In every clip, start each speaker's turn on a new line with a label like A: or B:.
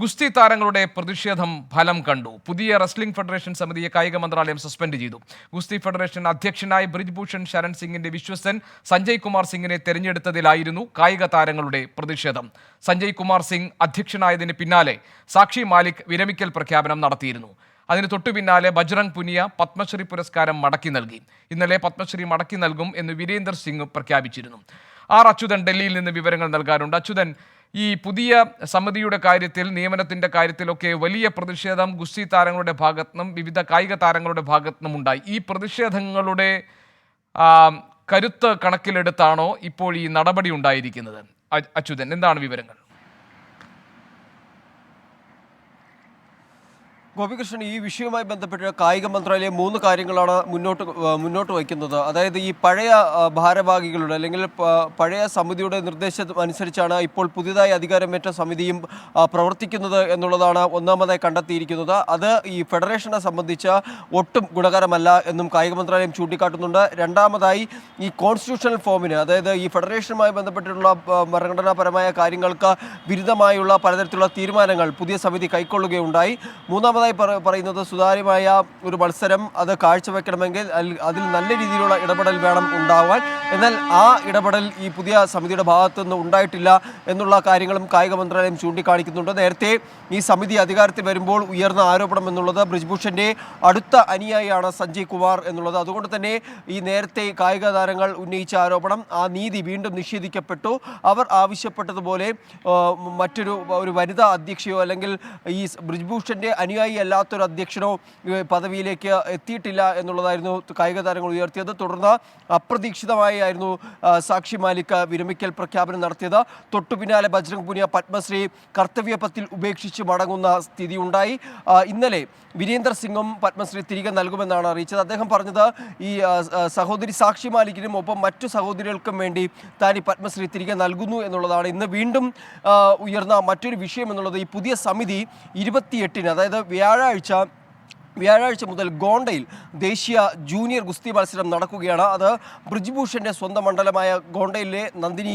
A: ഗുസ്തി താരങ്ങളുടെ പ്രതിഷേധം ഫലം കണ്ടു. പുതിയ റെസ്ലിംഗ് ഫെഡറേഷൻ സമിതിയെ കായിക മന്ത്രാലയം സസ്പെൻഡ് ചെയ്തു. ഗുസ്തി ഫെഡറേഷൻ അധ്യക്ഷനായി ബ്രിജ്ഭൂഷൺ ശരൺ സിംഗിന്റെ വിശ്വസ്തൻ സഞ്ജയ് കുമാർ സിംഗിനെ തെരഞ്ഞെടുത്തതിലായിരുന്നു കായിക താരങ്ങളുടെ പ്രതിഷേധം. സഞ്ജയ് കുമാർ സിംഗ് അധ്യക്ഷനായതിന് പിന്നാലെ സാക്ഷി മാലിക് വിരമിക്കൽ പ്രഖ്യാപനം നടത്തിയിരുന്നു. അതിന് തൊട്ടു പിന്നാലെ ബജ്രംഗ് പുനിയ പത്മശ്രീ പുരസ്കാരം മടക്കി നൽകി. ഇന്നലെ പത്മശ്രീ മടക്കി നൽകും എന്ന് വീരേന്ദർ സിംഗ് പ്രഖ്യാപിച്ചിരുന്നു. അച്യുതൻ ഡൽഹിയിൽ നിന്ന് വിവരങ്ങൾ നൽകാറുണ്ട്. അച്യുതൻ, ഈ പുതിയ സമിതിയുടെ കാര്യത്തിൽ, നിയമനത്തിന്റെ കാര്യത്തിലൊക്കെ വലിയ പ്രതിഷേധം ഗുസ്തി താരങ്ങളുടെ ഭാഗത്തുനിന്നും വിവിധ കായിക താരങ്ങളുടെ ഭാഗത്തുനിന്നും ഉണ്ടായി. ഈ പ്രതിഷേധങ്ങളുടെ കരുത്ത് കണക്കിലെടുത്താണോ ഇപ്പോൾ ഈ നടപടി ഉണ്ടായിരിക്കുന്നത്? അച്യുതൻ, എന്താണ് വിവരങ്ങൾ?
B: ഗോപികൃഷ്ണൻ, ഈ വിഷയവുമായി ബന്ധപ്പെട്ട് കായിക മന്ത്രാലയം 3 കാര്യങ്ങളാണ് മുന്നോട്ട് വയ്ക്കുന്നത്. അതായത് ഈ പഴയ ഭാരവാഹികളുടെ അല്ലെങ്കിൽ പഴയ സമിതിയുടെ നിർദ്ദേശം അനുസരിച്ചാണ് ഇപ്പോൾ പുതിയതായി അധികാരമേറ്റ സമിതിയും പ്രവർത്തിക്കുന്നത് എന്നുള്ളതാണ് ഒന്നാമതായി കണ്ടെത്തിയിരിക്കുന്നത്. അത് ഈ ഫെഡറേഷനെ സംബന്ധിച്ച് ഒട്ടും ഗുണകരമല്ല എന്നും കായിക മന്ത്രാലയം ചൂണ്ടിക്കാട്ടുന്നുണ്ട്. രണ്ടാമതായി ഈ കോൺസ്റ്റിറ്റ്യൂഷണൽ ഫോമിന്, അതായത് ഈ ഫെഡറേഷനുമായി ബന്ധപ്പെട്ടിട്ടുള്ള ഭരണഘടനാപരമായ കാര്യങ്ങൾക്ക് വിരുദ്ധമായുള്ള പലതരത്തിലുള്ള തീരുമാനങ്ങൾ പുതിയ സമിതി കൈക്കൊള്ളുകയുണ്ടായി. മൂന്നാമതായി പറയുന്നത് സുതാര്യമായ ഒരു മത്സരം അത് കാഴ്ചവെക്കണമെങ്കിൽ അതിൽ നല്ല രീതിയിലുള്ള ഇടപെടൽ വേണം ഉണ്ടാവാൻ. എന്നാൽ ആ ഇടപെടൽ ഈ പുതിയ സമിതിയുടെ ഭാഗത്തു നിന്ന് ഉണ്ടായിട്ടില്ല എന്നുള്ള കാര്യങ്ങളും കായിക മന്ത്രാലയം ചൂണ്ടിക്കാണിക്കുന്നുണ്ട്. നേരത്തെ ഈ സമിതി അധികാരത്തിൽ വരുമ്പോൾ ഉയർന്ന ആരോപണം എന്നുള്ളത് ബ്രിജ്ഭൂഷന്റെ അടുത്ത അനുയായിയാണ് സഞ്ജയ് കുമാർ എന്നുള്ളത്. അതുകൊണ്ട് തന്നെ ഈ നേരത്തെ കായിക താരങ്ങൾ ഉന്നയിച്ച ആരോപണം, ആ നീതി വീണ്ടും നിഷേധിക്കപ്പെട്ടു. അവർ ആവശ്യപ്പെട്ടതുപോലെ ഒരു വനിതാ അധ്യക്ഷയോ അല്ലെങ്കിൽ ഈ ബ്രിജ്ഭൂഷന്റെ അനുയായി അല്ലാത്തൊരു അധ്യക്ഷനോ പദവിയിലേക്ക് എത്തിയിട്ടില്ല എന്നുള്ളതായിരുന്നു കായിക താരങ്ങൾ ഉയർത്തിയത്. തുടർന്ന് അപ്രതീക്ഷിതമായിരുന്നു സാക്ഷി മാലിക് വിരമിക്കൽ പ്രഖ്യാപനം നടത്തിയത്. തൊട്ടു പിന്നാലെ ബജ്രംഗ് പുനിയ പത്മശ്രീ കർത്തവ്യപത്തിൽ ഉപേക്ഷിച്ച് മടങ്ങുന്ന സ്ഥിതി ഉണ്ടായി. ഇന്നലെ വീരേന്ദർ സിംഗും പത്മശ്രീ തിരികെ നൽകുമെന്നാണ് അറിയിച്ചത്. അദ്ദേഹം പറഞ്ഞത് ഈ സഹോദരി സാക്ഷി മാലിക്കിനും ഒപ്പം മറ്റു സഹോദരികൾക്കും വേണ്ടി താൻ ഈ പത്മശ്രീ തിരികെ നൽകുന്നു എന്നുള്ളതാണ്. ഇന്ന് വീണ്ടും ഉയർന്ന മറ്റൊരു വിഷയം എന്നുള്ളത് ഈ പുതിയ സമിതി 28-ന്, അതായത് വ്യാഴാഴ്ച മുതൽ ഗോണ്ടയിൽ ദേശീയ ജൂനിയർ ഗുസ്തി മത്സരം നടക്കുകയാണ്. അത് ബ്രിജ്ഭൂഷന്റെ സ്വന്തം മണ്ഡലമായ ഗോണ്ടയിലെ നന്ദിനി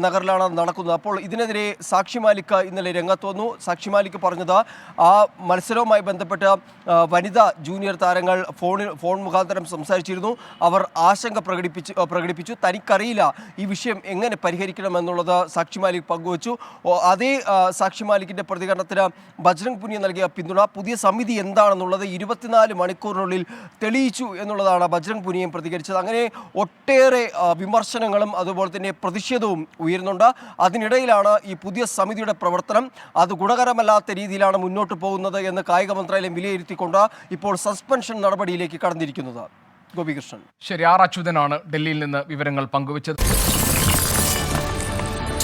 B: നഗറിലാണ് നടക്കുന്നത്. അപ്പോൾ ഇതിനെതിരെ സാക്ഷി മാലിക് ഇന്നലെ രംഗത്ത് വന്നു. സാക്ഷി മാലിക് പറഞ്ഞത്, ആ മത്സരവുമായി ബന്ധപ്പെട്ട് വനിതാ ജൂനിയർ താരങ്ങൾ ഫോൺ മുഖാന്തരം സംസാരിച്ചിരുന്നു. അവർ ആശങ്ക പ്രകടിപ്പിച്ചു. തനിക്കറിയില്ല ഈ വിഷയം എങ്ങനെ പരിഹരിക്കണമെന്നുള്ളത് സാക്ഷി മാലിക് പങ്കുവച്ചു. അതേ സാക്ഷി മാലിക്കിന്റെ പ്രതികരണത്തിന് ബജ്രംഗ് പുനിയ നൽകിയ പിന്തുണ പുതിയ സമിതി എന്താണെന്നുള്ളത് 24 മണിക്കൂറിനുള്ളിൽ തെളിയിച്ചു എന്നുള്ളതാണ് ബജ്രംഗ് പുനിയയും പ്രതികരിച്ചത്. അങ്ങനെ ഒട്ടേറെ വിമർശനങ്ങളും അതുപോലെ തന്നെ പ്രതിഷേധവും ഉയരുന്നുണ്ട്. അതിനിടയിലാണ് ഈ പുതിയ സമിതിയുടെ പ്രവർത്തനം അത് ഗുണകരമല്ലാത്ത രീതിയിലാണ് മുന്നോട്ട് പോകുന്നത് എന്ന് കായിക മന്ത്രാലയം വിലയിരുത്തിക്കൊണ്ട് ഇപ്പോൾ സസ്പെൻഷൻ നടപടിയിലേക്ക് കടന്നിരിക്കുന്നത്. ഗോപികൃഷ്ണൻ.
A: ശരി, അച്യുതനാണ് ഡൽഹിയിൽ നിന്ന് വിവരങ്ങൾ പങ്കുവച്ചത്.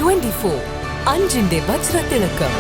C: 24 അഞ്ചിന്റെ വജ്രത്തിളക്കം.